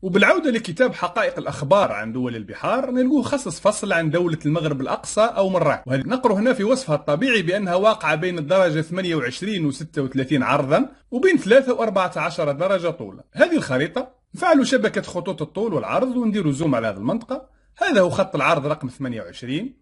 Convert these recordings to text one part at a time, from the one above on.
وبالعودة لكتاب حقائق الأخبار عن دول البحار نلقوه خصص فصل عن دولة المغرب الأقصى أو مراكش، وهذه نقرأ هنا في وصفها الطبيعي بأنها واقعة بين الدرجة 28 و 36 عرضا وبين 3 و 14 درجة طولا. هذه الخريطة نفعلوا شبكة خطوط الطول والعرض ونديروا زوم على هذه المنطقة. هذا هو خط العرض رقم 28،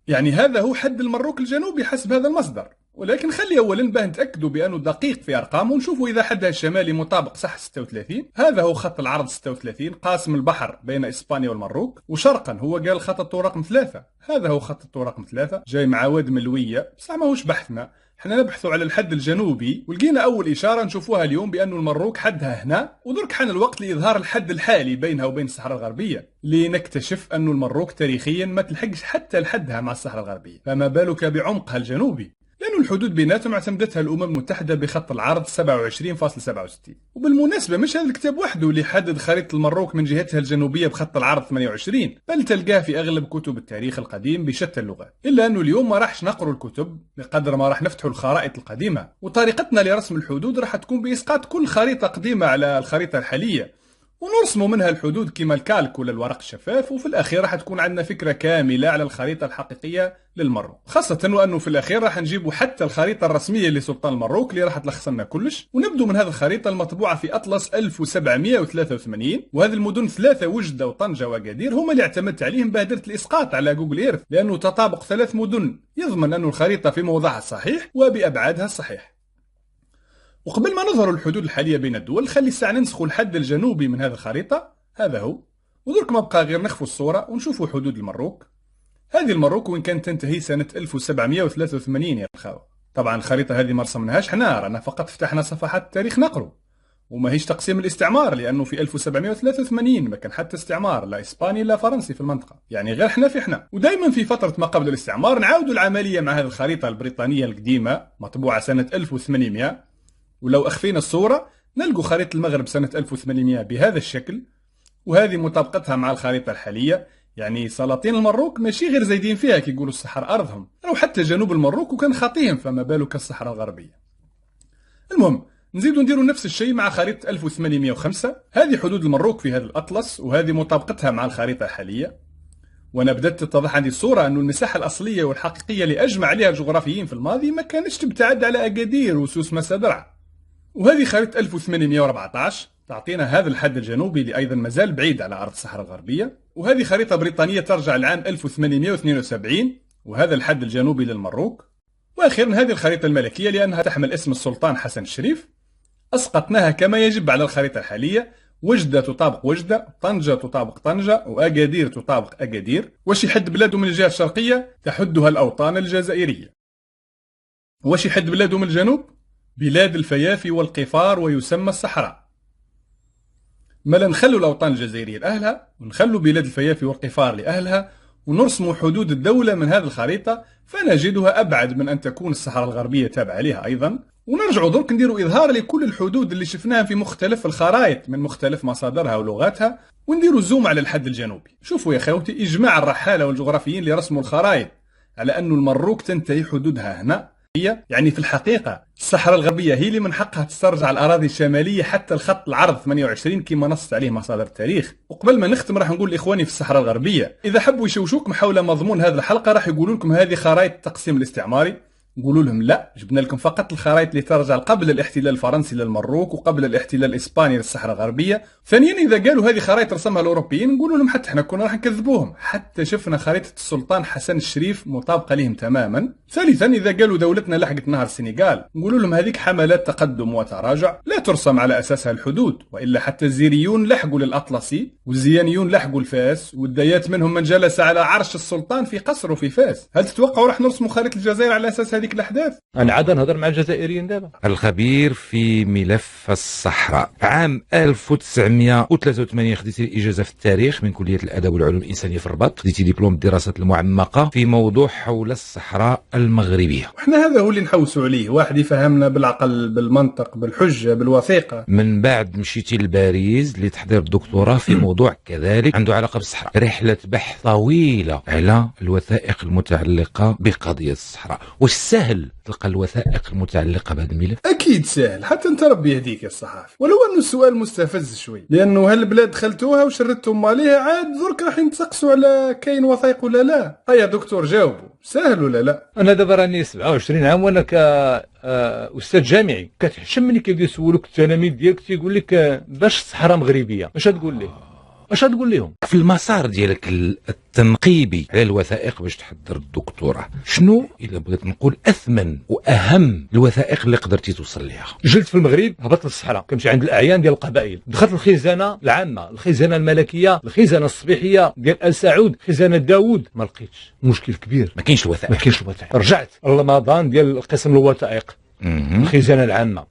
يعني هذا هو حد المروك الجنوبي حسب هذا المصدر، ولكن خلي أولا باه نتأكدوا بأنه دقيق في أرقامه ونشوفوا إذا حدها الشمالي مطابق صح 36. هذا هو خط العرض 36 قاسم البحر بين إسبانيا والمروك، وشرقا هو قال خط الطول رقم 3، هذا هو خط الطول رقم 3 جاي مع واد ملوية، بصح ماهوش بحثنا، احنا نبحثوا على الحد الجنوبي ولقينا أول إشارة نشوفوها اليوم بأنه المروك حدها هنا، ودرك حان الوقت لإظهار الحد الحالي بينها وبين الصحراء الغربية لنكتشف أنه المروك تاريخيا ما تلحقش حتى لحدها مع الصحراء الغربية، فما بالك بعمقها الجنوبي، لأن الحدود بيناتهم اعتمدتها الأمم المتحدة بخط العرض 27.67. وبالمناسبة مش هذا الكتاب وحده اللي حدد خريطة المروك من جهتها الجنوبية بخط العرض 28، بل تلقاه في أغلب كتب التاريخ القديم بشتى اللغات، إلا أنه اليوم ما راحش نقروا الكتب بقدر ما راح نفتحوا الخرائط القديمة، وطريقتنا لرسم الحدود راح تكون بإسقاط كل خريطة قديمة على الخريطة الحالية ونرسموا منها الحدود كما الكالك ولا الورق الشفاف، وفي الأخير راح تكون عندنا فكرة كاملة على الخريطة الحقيقية للمروك، خاصة وأنه في الأخير راح نجيبوا حتى الخريطة الرسمية لسلطان المروك اللي راح تلخص لنا كلش، ونبدو من هذه الخريطة المطبوعة في أطلس 1783، وهذه المدن 3 وجدة وطنجة وأكادير هما اللي اعتمدت عليهم بادرة الإسقاط على جوجل إيرث، لأنه تطابق 3 مدن يضمن أن الخريطة في موضعها الصحيح وبأبعادها الصحيح. وقبل ما نظهر الحدود الحالية بين الدول خلي الساعة ننسخوا الحد الجنوبي من هذه الخريطة، هذا هو، ودرك ما بقى غير نخفوا الصورة ونشوفوا حدود المروك. هذه المروك وين كانت تنتهي سنة 1783 يا الخاوة. طبعا الخريطة هذه ما رسمناهاش حنا، رانا فقط فتحنا صفحات التاريخ نقرو، وما هيش تقسيم الاستعمار، لأنه في 1783 ما كان حتى استعمار لا إسباني لا فرنسي في المنطقة، يعني غير حنا في حنا. ودائما في فترة ما قبل الاستعمار نعاودوا العملية مع هذه الخريطة البريطانية القديمة مطبوعة سنة 1800، ولو أخفينا الصورة نلقوا خريطة المغرب سنة 1800 بهذا الشكل، وهذه مطابقتها مع الخريطة الحالية، يعني سلاطين المروك ماشي غير زايدين فيها كي يقولوا الصحراء أرضهم، أو حتى جنوب المروك وكان خاطيهم، فما بالك الصحراء الغربية. المهم نزيدوا نديروا نفس الشيء مع خريطة 1805، هذه حدود المروك في هذا الأطلس وهذه مطابقتها مع الخريطة الحالية، وانا بدأت تتضح عندي الصورة أنه المساحة الأصلية والحقيقية اللي أجمع عليها الجغرافيين في الماضي ما كانتش تبتعد على أكادير وسوس مسادرع. وهذه خريطة 1814 تعطينا هذا الحد الجنوبي اللي أيضا مازال بعيد على أرض الصحراء الغربية، وهذه خريطة بريطانية ترجع لعام 1872 وهذا الحد الجنوبي للمروك. وأخيرا هذه الخريطة الملكية لأنها تحمل اسم السلطان حسن الشريف، أسقطناها كما يجب على الخريطة الحالية، وجدة تطابق وجدة، طنجة تطابق طنجة، وأكادير تطابق أكادير، وش يحد بلاده من الجهة الشرقية تحدها الأوطان الجزائرية، وش يحد بلاده من الجنوب بلاد الفيافي والقفار ويسمى الصحراء. مالا نخلوا الأوطان الجزائرية لأهلها ونخلوا بلاد الفيافي والقفار لأهلها ونرسموا حدود الدولة من هذه الخريطة، فنجدها أبعد من أن تكون الصحراء الغربية تابعة لها أيضا. ونرجعوا درك نديروا إظهار لكل الحدود اللي شفناها في مختلف الخرائط من مختلف مصادرها ولغاتها، ونديروا زوم على الحد الجنوبي. شوفوا يا خوتي إجماع الرحالة والجغرافيين اللي رسموا الخرائط على أن المروك تنتهي حدودها هنا، يعني في الحقيقة الصحراء الغربية هي اللي من حقها تسترجع الأراضي الشمالية حتى الخط العرض 28 كما نصت عليه مصادر التاريخ. وقبل ما نختم راح نقول لإخواني في الصحراء الغربية إذا حبوا يشوشوكم حول مضمون هذه الحلقة راح يقولوا لكم هذه خرائط التقسيم الاستعماري، نقولوا لهم لا، جبنا لكم فقط الخرائط اللي ترجع قبل الاحتلال الفرنسي للمروك وقبل الاحتلال الإسباني للصحراء الغربية. ثانيا إذا قالوا هذه خرائط رسمها الأوروبيين نقولوا لهم حتى احنا كنا راح نكذبوهم، حتى شفنا خريطة السلطان حسن الشريف مطابقة لهم تماما. ثالثا إذا قالوا دولتنا لحقت نهر السنغال نقولوا لهم هذيك حملات تقدم وتراجع لا ترسم على أساسها الحدود، وإلا حتى الزيريون لحقوا للأطلسي والزيانيون لحقوا الفاس والديات منهم من جلس على عرش السلطان في قصره في فاس. هل تتوقعوا راح نرسموا خريطة الجزائر على أساس هذيك الأحداث؟ أنا عاد نهضر مع الجزائريين دابا. الخبير في ملف الصحراء عام 1983 خديتي الإجازة في التاريخ من كلية الأدب والعلوم الإنسانية في الرباط، خديتي دبلوم الدراسات المعمقة في موضوع حول الصحراء المغربية. وإحنا هذا هو اللي نحوسوا عليه، واحد يفهمنا بالعقل بالمنطق بالحجة بالوثيقة. من بعد مشيتي لباريس لتحضير الدكتوراه في موضوع كذلك عنده علاقة بالصحراء، رحلة بحث طويلة على الوثائق المتعلقة بقضية الصحراء. واش سهل تلقى الوثائق المتعلقة بهذا الملف؟ اكيد سهل، حتى انت ربي يهديك يا الصحافي، ولو انه السؤال مستفز شوي، لانه هالبلاد دخلتوها وشردتم عليها، عاد درك راح ينتقصوا على كاين وثائق ولا لا. هيا دكتور جاوبوا، سهل ولا لا؟ انا دابا راني 27 عام وانا استاذ جامعي، كتحشم ملي كيسولوك التلاميذ ديالك تيقول لك باش الصحراء مغربيه، اش تقول ليه؟ اش تقول لهم؟ في المسار ديالك التنقيبي على الوثائق باش تحضر الدكتوراه، شنو الا بغيت نقول اثمن واهم الوثائق اللي قدرتي توصل ليها؟ جلت في المغرب، هبطت للصحراء، كنمشي عند الاعيان ديال القبائل، دخلت الخزانه العامه، الخزانه الملكيه، الخزانه الصبيحيه ديال ال سعود، خزانه داوود، ما لقيتش، مشكل كبير، ما كاينش الوثائق. رجعت رمضان ديال قسم الوثائق، الخزانه العامه،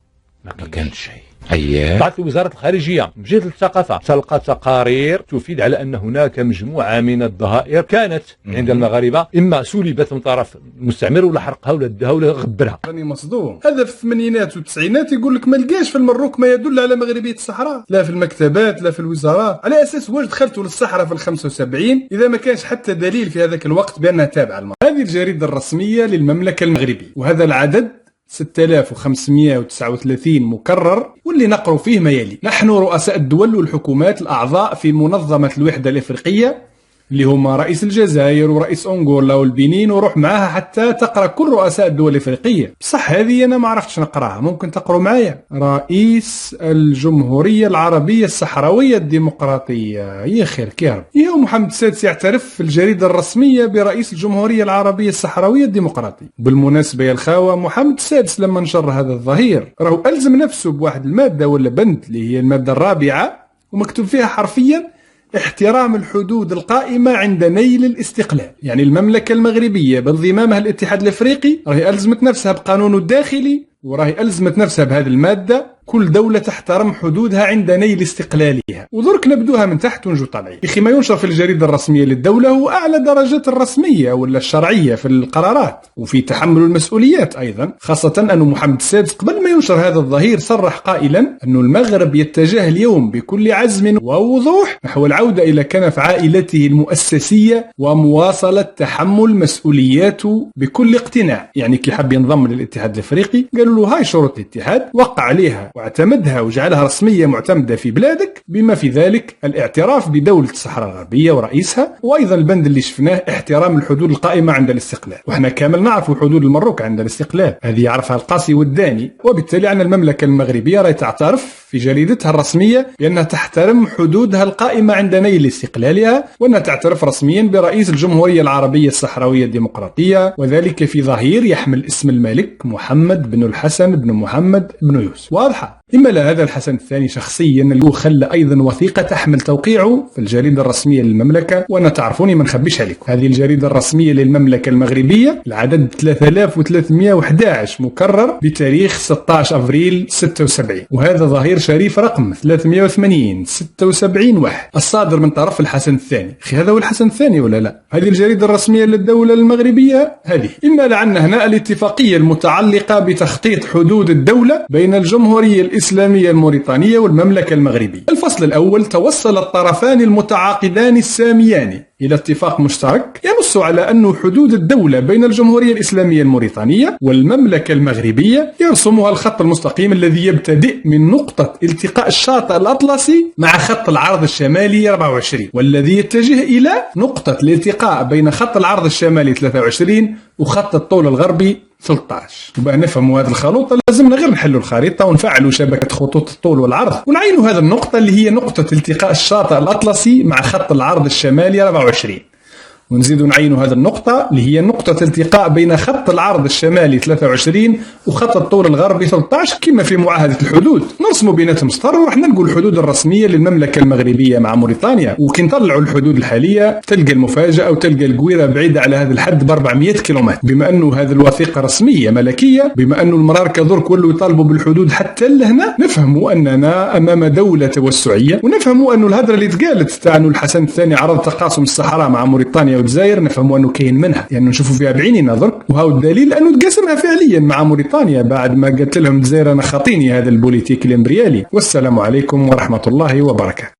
ما كانش شيء. أيه. بعثت لوزارة الخارجية، مشيت للثقافة، تلقى تقارير تفيد على أن هناك مجموعة من الضرائر كانت عند المغاربة إما سلبت من طرف المستعمر ولا حرقها ولا دها ولا غبرها. راني مصدوم، هذا في الثمانينات والتسعينات يقول لك ما لقاش في المروك ما يدل على مغربية الصحراء، لا في المكتبات لا في الوزارات، على أساس واش دخلتوا للصحراء في ال75 إذا ما كانش حتى دليل في هذاك الوقت بأنها تابعة المغرب. هذه الجريدة الرسمية للمملكة المغربية، وهذا العدد 6539 مكرر، واللي نقروا فيه ما يلي: نحن رؤساء الدول والحكومات الأعضاء في منظمة الوحدة الإفريقية، اللي هما رئيس الجزائر ورئيس أنغولا والبنين، وروح معاها حتى تقرأ كل رؤساء الدول الإفريقية. بصح هذه أنا ما عرفتش نقراها، ممكن تقروا معايا: رئيس الجمهورية العربية الصحراوية الديمقراطية. يا خير كيرب، يا محمد السادس يعترف في الجريدة الرسمية برئيس الجمهورية العربية الصحراوية الديمقراطية. بالمناسبة يا الخاوة، محمد السادس لما نشر هذا الظهير راهو ألزم نفسه بواحد المادة ولا بند اللي هي المادة الرابعة، ومكتوب فيها حرفيا: احترام الحدود القائمة عند نيل الاستقلال. يعني المملكة المغربية بانضمامها الاتحاد الافريقي راهي ألزمت نفسها بقانونه الداخلي، وراهي ألزمت نفسها بهذه المادة: كل دولة تحترم حدودها عند نيل استقلالها. ودرك نبدوها من تحت ونجو طالعين. يا ما ينشر في الجريدة الرسمية للدولة هو أعلى درجات الرسمية ولا الشرعية في القرارات وفي تحمل المسؤوليات أيضا، خاصة أن محمد السادس قبل ما ينشر هذا الظهير صرح قائلا أن المغرب يتجه اليوم بكل عزم ووضوح نحو العودة إلى كنف عائلته المؤسسية ومواصلة تحمل مسؤولياته بكل اقتناع. يعني كي حب ينضم للاتحاد الافريقي قالوا له هاي شروط الاتحاد، وقع عليها واعتمدها وجعلها رسمية معتمدة في بلادك، بما في ذلك الاعتراف بدولة الصحراء الغربية ورئيسها، وأيضا البند اللي شفناه احترام الحدود القائمة عند الاستقلال. وإحنا كامل نعرف حدود المروك عند الاستقلال، هذه يعرفها القاسي والداني. وبالتالي عن المملكة المغربية راهي تعترف في جريدتها الرسمية بأنها تحترم حدودها القائمة عند نيل استقلالها، وأنها تعترف رسميا برئيس الجمهورية العربية الصحراوية الديمقراطية، وذلك في ظهير يحمل اسم الملك محمد بن الحسن بن محمد بن يوسف. واضحة؟ إما لا هذا الحسن الثاني شخصيا اللي خلى أيضا وثيقة تحمل توقيعه في الجريدة الرسمية للمملكة، وأنا تعرفوني ما نخبيش عليكم هذه الجريدة الرسمية للمملكة المغربية العدد 3311 مكرر بتاريخ 16 أبريل 76، وهذا ظهير شريف رقم 380 76 1 الصادر من طرف الحسن الثاني. أخي هذا هو الحسن الثاني ولا لا؟ هذه الجريدة الرسمية للدولة المغربية هذه. إما لعنا هنا الاتفاقية المتعلقة بتخطيط حدود الدولة بين الجمهورية الإسلامية الموريتانية والمملكة المغربية. الفصل الأول: توصل الطرفان المتعاقدان الساميان إلى اتفاق مشترك ينص على أن حدود الدولة بين الجمهورية الإسلامية الموريتانية والمملكة المغربية يرسمها الخط المستقيم الذي يبتدئ من نقطة التقاء الشاطئ الأطلسي مع خط العرض الشمالي 24، والذي يتجه إلى نقطة الالتقاء بين خط العرض الشمالي 23 وخط الطول الغربي 13. وبقى نفهموا هذا الخلوط لازمنا غير نحلوا الخريطة ونفعلوا شبكة خطوط الطول والعرض ونعينوا هذا النقطة اللي هي نقطة التقاء الشاطئ الأطلسي مع خط العرض الشمالي 24، ونزيدوا نعينوا هذا النقطة اللي هي نقطة التقاء بين خط العرض الشمالي 23 وخط الطول الغربي 13 كما في معاهدة الحدود. نرسموا بيناتهم سطر ورحنا نقول الحدود الرسمية للمملكة المغربية مع موريتانيا. وكي نطلعوا الحدود الحالية تلقى المفاجأة وتلقى القويرة بعيدة على هذا الحد ب 400 كيلومتر، بما أنه هذه الوثيقة رسمية ملكية، بما أنه المراركة درك ولوا يطالبوا بالحدود حتى لهنا. نفهموا أننا أمام دولة توسعية، ونفهموا أنه الهدرة اللي تقالت تاع أنه الحسن الثاني عرض تقاسم الصحراء مع موريتانيا والجزائر نفهموا أنه كاين منها، يعني نشوفوا فيها بعيننا درك. وهو الدليل أنه تقاسمها فعليا مع موريتانيا بعد ما قلت لهم الجزائر أنا خاطيني هذا البوليتيك الإمبريالي. والسلام عليكم ورحمة الله وبركاته.